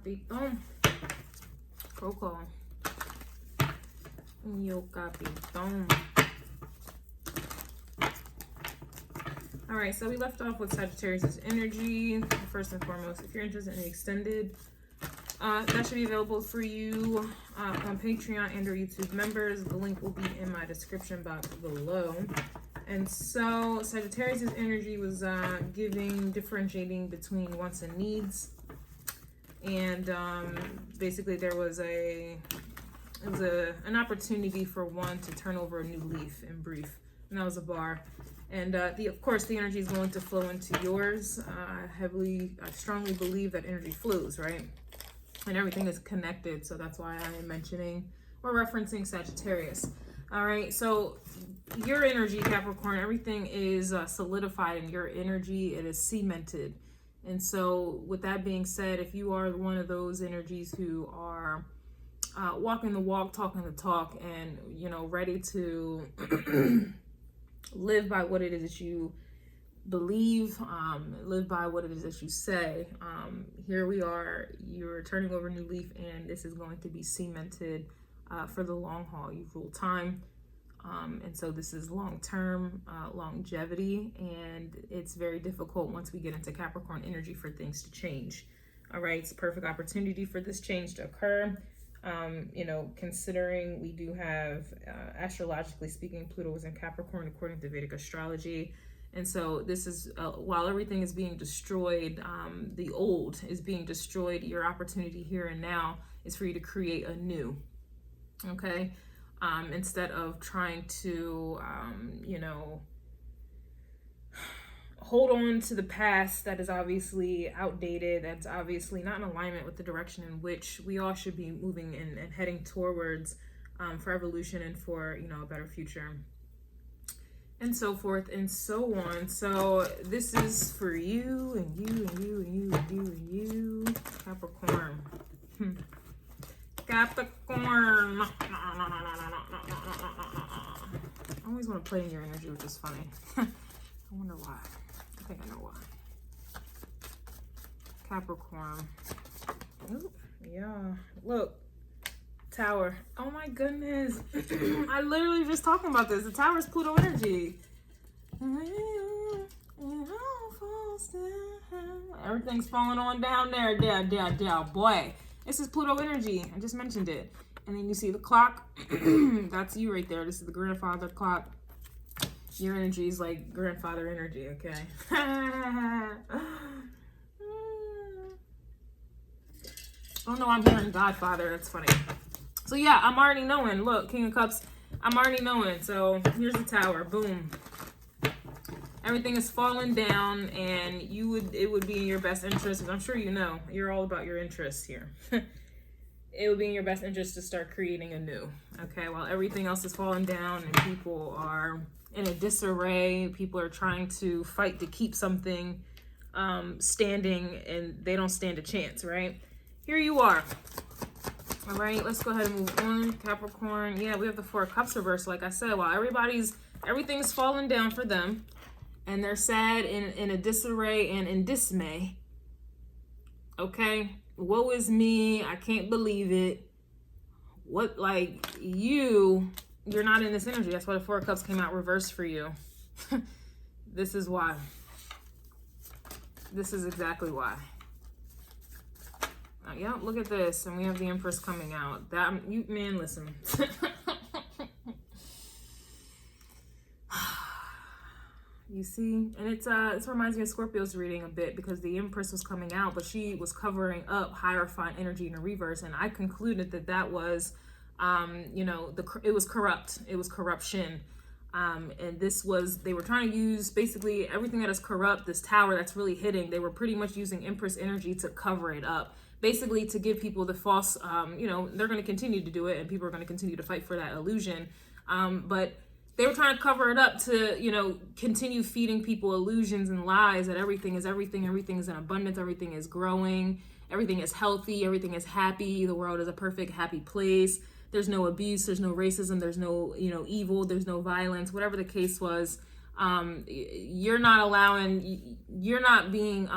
capitón. Coco. Yo capitón. All right, so we left off with Sagittarius' energy. First and foremost, if you're interested in the extended, that should be available for you on Patreon and or YouTube members. The link will be in my description box below. And so Sagittarius' energy was differentiating between wants and needs. And basically there was an opportunity for one to turn over a new leaf in brief. And that was a bar. And of course, the energy is going to flow into yours. I strongly believe that energy flows, right? And everything is connected. So that's why I am mentioning or referencing Sagittarius. All right. So your energy, Capricorn, everything is solidified in your energy. It is cemented. And so with that being said, if you are one of those energies who are walking the walk, talking the talk, and, you know, ready to live by what it is that you believe, live by what it is that you say, here we are, you're turning over a new leaf, and this is going to be cemented for the long haul. You've ruled time, and so this is long-term longevity, and it's very difficult once we get into Capricorn energy for things to change. All right, it's a perfect opportunity for this change to occur. You know, considering we do have, astrologically speaking, Pluto is in Capricorn according to Vedic astrology. And so this is, while everything is being destroyed, the old is being destroyed, your opportunity here and now is for you to create a new, okay? Instead of trying to, you know, hold on to the past that is obviously outdated, that's obviously not in alignment with the direction in which we all should be moving and heading towards for evolution and for, you know, a better future, and so forth and so on. So this is for you and you and you and you and you and you, Capricorn. Capricorn. I always want to play in your energy, which is funny. I wonder why. I think I know why. Capricorn. Ooh, yeah. Look. Tower. Oh my goodness. I literally just talking about this. The Tower is Pluto energy. Everything's falling on down there. Down. Boy. This is Pluto energy. I just mentioned it. And then you see the clock. That's you right there. This is the grandfather clock. Your energy is like grandfather energy, okay? Oh no, I'm hearing Godfather. That's funny. So yeah, I'm already knowing. Look, King of Cups, I'm already knowing. So here's the Tower. Boom. Everything is falling down, and it would be in your best interest, because I'm sure you know, you're all about your interests here. It would be in your best interest to start creating anew, okay? While everything else is falling down and people are in a disarray, people are trying to fight to keep something standing, and they don't stand a chance, right? Here you are. All right, let's go ahead and move on. Capricorn, yeah, we have the Four of Cups reversed. Like I said, while everything's falling down for them, and they're sad in a disarray and in dismay, okay? Woe is me, I can't believe it. What, like, you're not in this energy. That's why the Four of Cups came out reversed for you. This is why. This is exactly why. Yeah, look at this. And we have the Empress coming out. Man, listen. You see? And it reminds me of Scorpio's reading a bit, because the Empress was coming out, but she was covering up Hierophant energy in a reverse. And I concluded that was, you know, it was corrupt. It was corruption. And they were trying to use basically everything that is corrupt, this Tower that's really hitting. They were pretty much using Empress energy to cover it up. Basically to give people the false, you know, they're going to continue to do it, and people are going to continue to fight for that illusion. But they were trying to cover it up to, you know, continue feeding people illusions and lies that everything is everything is in abundance, everything is growing, everything is healthy, everything is happy, the world is a perfect, happy place. There's no abuse, there's no racism, there's no, you know, evil, there's no violence, whatever the case was. You're not being,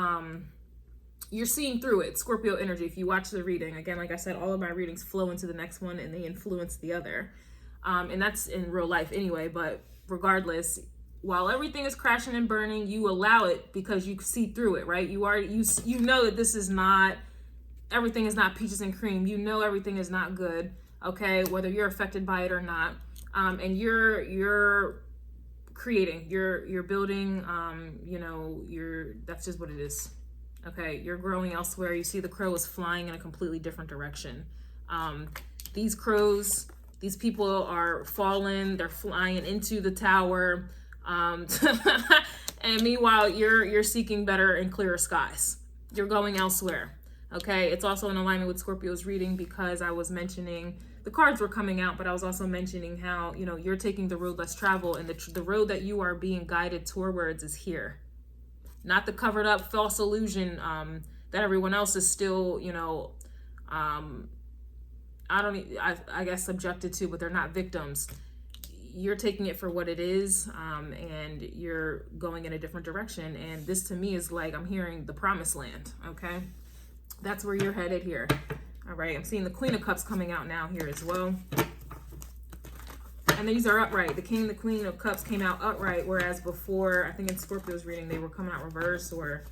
you're seeing through it. Scorpio energy, if you watch the reading, again, like I said, all of my readings flow into the next one and they influence the other. And that's in real life anyway, but regardless, while everything is crashing and burning, you allow it because you see through it, right? You know that this is not, everything is not peaches and cream. You know everything is not good, okay? Whether you're affected by it or not. And you're creating, you're building, you know, that's just what it is. Okay, you're growing elsewhere. You see the crow is flying in a completely different direction. These crows, these people are falling, they're flying into the tower. And meanwhile, you're seeking better and clearer skies. You're going elsewhere. Okay, it's also in alignment with Scorpio's reading because I was mentioning, the cards were coming out, but I was also mentioning how, you know, you're taking the road less traveled, and the road that you are being guided towards is here. Not the covered up false illusion that everyone else is still, you know, I guess subjected to, but they're not victims. You're taking it for what it is, and you're going in a different direction. And this to me is like, I'm hearing the promised land, okay? That's where you're headed here. All right, I'm seeing the Queen of Cups coming out now here as well. And these are upright. The King and the Queen of Cups came out upright, whereas before, I think in Scorpio's reading, they were coming out reverse, or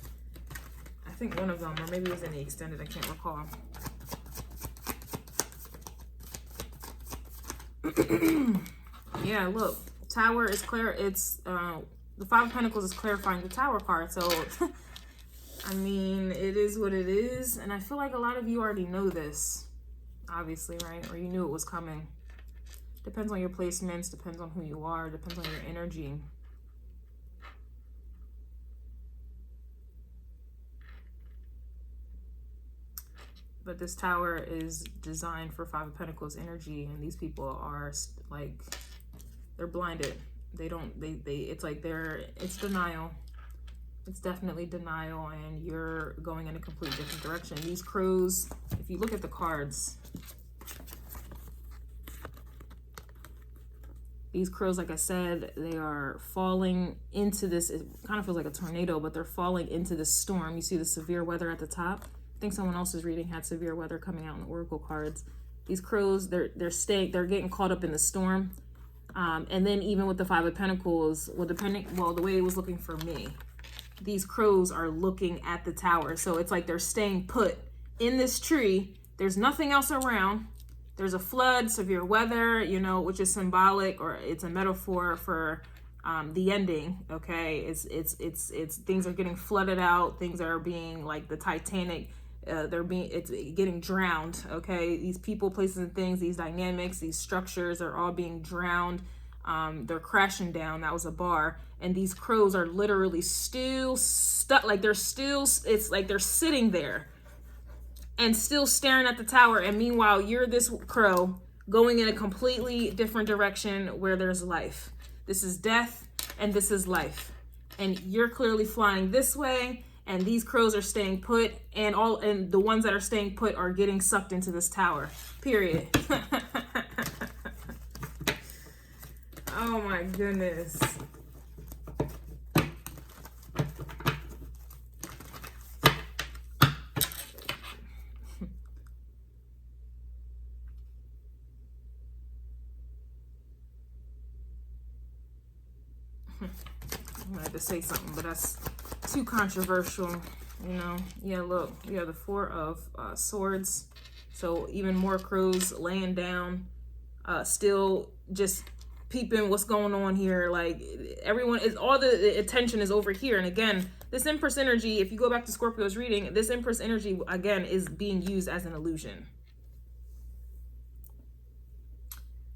I think one of them, or maybe it was in the extended, I can't recall. Yeah, look, Tower is clear. It's the Five of Pentacles is clarifying the Tower card. So, I mean, it is what it is, and I feel like a lot of you already know this, obviously, right? Or you knew it was coming. Depends on your placements, depends on who you are, depends on your energy. But this Tower is designed for Five of Pentacles energy, and these people are like, they're blinded. It's like it's denial. It's definitely denial, and you're going in a completely different direction. These crows, if you look at the cards, these crows, like I said, they are falling into this, it kind of feels like a tornado, but they're falling into this storm. You see the severe weather at the top. I think someone else's reading had severe weather coming out in the oracle cards. These crows, they're getting caught up in the storm. And then even with the Five of Pentacles, the way it was looking for me, these crows are looking at the Tower. So it's like they're staying put in this tree. There's nothing else around. There's a flood, severe weather, you know, which is symbolic, or it's a metaphor for the ending. Okay, it's things are getting flooded out. Things are being like the Titanic. It's getting drowned. Okay, these people, places, and things, these dynamics, these structures are all being drowned. They're crashing down. That was a bar. And these crows are literally still stuck. Like it's like they're sitting there and still staring at the Tower. And meanwhile, you're this crow going in a completely different direction where there's life. This is death and this is life. And you're clearly flying this way, and these crows are staying put, and the ones that are staying put are getting sucked into this Tower. Period. Oh my goodness. I had to say something, but that's too controversial, you know. Yeah, look, we have the Four of Swords. So even more crows laying down, still just peeping what's going on here. Like everyone is, all the attention is over here. And again, this Empress energy, if you go back to Scorpio's reading, this Empress energy again is being used as an illusion.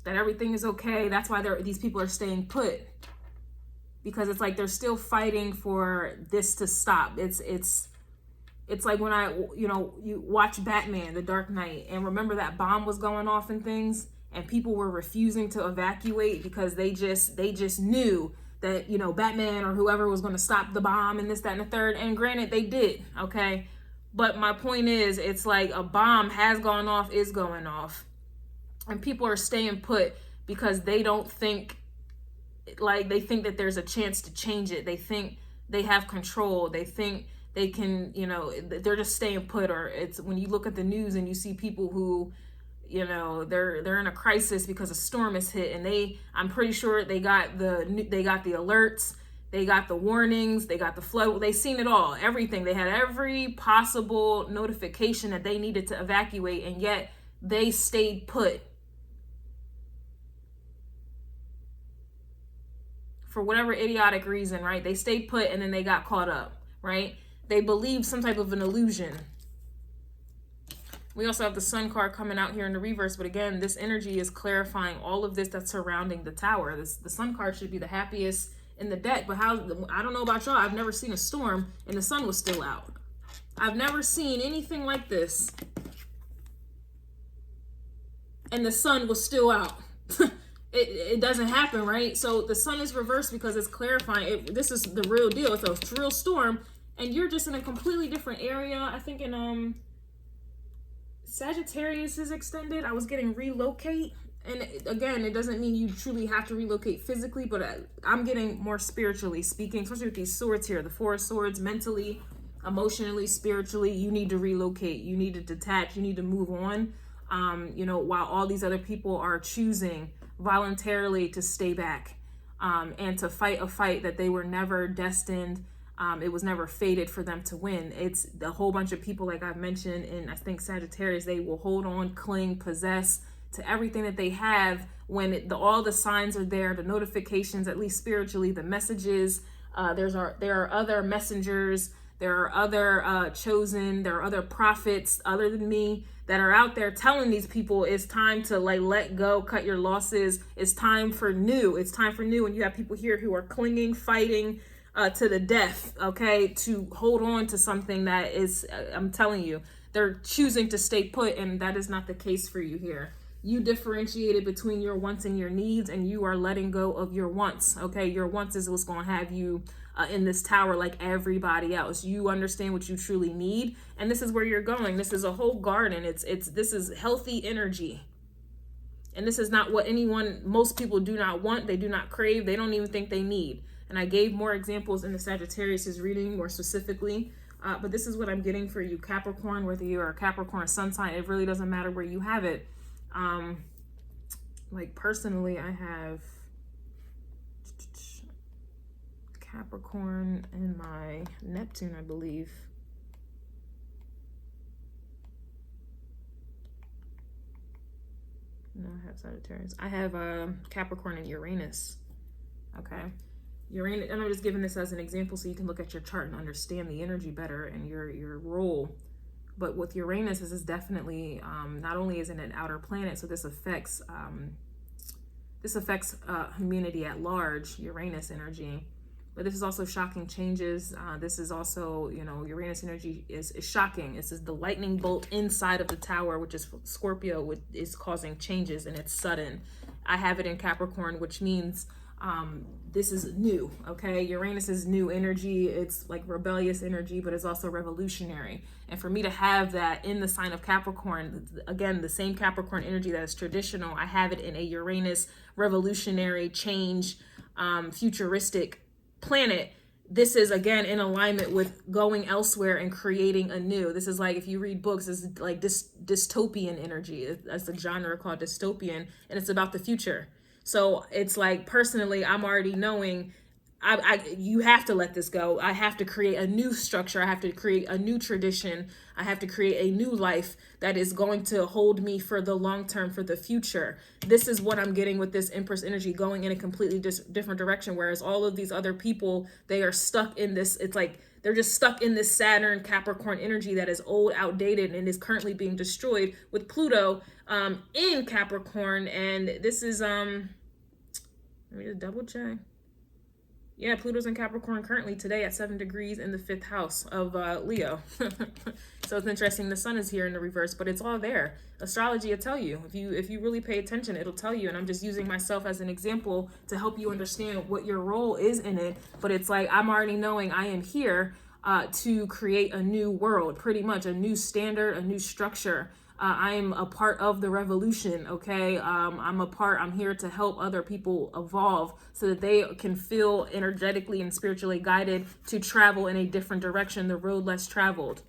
That everything is okay. That's why these people are staying put. Because it's like they're still fighting for this to stop. It's like when you watch Batman, The Dark Knight, and remember that bomb was going off and things, and people were refusing to evacuate because they just knew that, you know, Batman or whoever was going to stop the bomb and this, that, and the third. And granted, they did, okay? But my point is, it's like a bomb has gone off, is going off, and people are staying put because they don't think, like, they think that there's a chance to change it. They think they have control. They think they can, you know, they're just staying put. Or it's when you look at the news and you see people who, you know, they're in a crisis because a storm has hit, and I'm pretty sure they got the alerts, they got the warnings, they got the flood, they seen it all, everything. They had every possible notification that they needed to evacuate, and yet they stayed put. For whatever idiotic reason, right? They stayed put, and then they got caught up, right? They believed some type of an illusion. We also have the Sun card coming out here in the reverse, but again, this energy is clarifying all of this that's surrounding the Tower. The Sun card should be the happiest in the deck, but I don't know about y'all, I've never seen a storm and the sun was still out. I've never seen anything like this and the sun was still out. It doesn't happen, right? So the sun is reversed because it's clarifying. This is the real deal. It's a real storm, and you're just in a completely different area. I think in Sagittarius is extended. I was getting relocate. And again, it doesn't mean you truly have to relocate physically, but I'm getting more spiritually speaking, especially with these swords here, the Four of Swords, mentally, emotionally, spiritually, you need to relocate. You need to detach. You need to move on. You know, while all these other people are choosing voluntarily to stay back and to fight a fight that they were never destined. It was never fated for them to win. It's a whole bunch of people, like I've mentioned, and I think Sagittarius, they will hold on, cling, possess to everything that they have when all the signs are there, the notifications, at least spiritually, the messages. There are other messengers, there are other chosen, there are other prophets other than me that are out there telling these people it's time to like let go, cut your losses. It's time for new. It's time for new. And you have people here who are clinging, fighting to the death, okay, to hold on to something that is, I'm telling you, they're choosing to stay put, and that is not the case for you here. You differentiated between your wants and your needs, and you are letting go of your wants, okay? Your wants is what's going to have you in this tower like everybody else. You understand what you truly need, and this is where you're going. This is a whole garden. This is healthy energy. And this is not what most people do not want, they do not crave, they don't even think they need. And I gave more examples in the Sagittarius reading more specifically, but this is what I'm getting for you, Capricorn, whether you're a Capricorn sun sign, it really doesn't matter where you have it. Like personally, I have Capricorn and my Neptune, I believe. No, I have Sagittarius. I have Capricorn and Uranus. Okay. Uranus, and I'm just giving this as an example so you can look at your chart and understand the energy better and your role. But with Uranus, this is definitely, not only is it an outer planet, so this affects humanity at large, Uranus energy. But this is also shocking changes. This is also, you know, Uranus energy is shocking. This is the lightning bolt inside of the tower, which is Scorpio, which is causing changes, and it's sudden. I have it in Capricorn, which means this is new, okay? Uranus is new energy. It's like rebellious energy, but it's also revolutionary. And for me to have that in the sign of Capricorn, again, the same Capricorn energy that is traditional, I have it in a Uranus revolutionary change, futuristic planet. This is again in alignment with going elsewhere and creating anew. This is like, if you read books, this is like dystopian energy. That's a genre called dystopian, and it's about the future. So it's like, personally, I'm already knowing you have to let this go. I have to create a new structure. I have to create a new tradition. I have to create a new life that is going to hold me for the long term, for the future. This is what I'm getting with this Empress energy, going in a completely different direction. Whereas all of these other people, they are stuck in this, it's like they're just stuck in this Saturn Capricorn energy that is old, outdated, and is currently being destroyed with Pluto in Capricorn. And this is, let me just double check. Yeah, Pluto's in Capricorn currently today at 7 degrees in the 5th house of Leo. So it's interesting. The sun is here in the reverse, but it's all there. Astrology will tell you. If you really pay attention, it'll tell you. And I'm just using myself as an example to help you understand what your role is in it. But it's like, I'm already knowing I am here to create a new world, pretty much a new standard, a new structure. I'm a part of the revolution, okay? I'm here to help other people evolve so that they can feel energetically and spiritually guided to travel in a different direction, the road less traveled.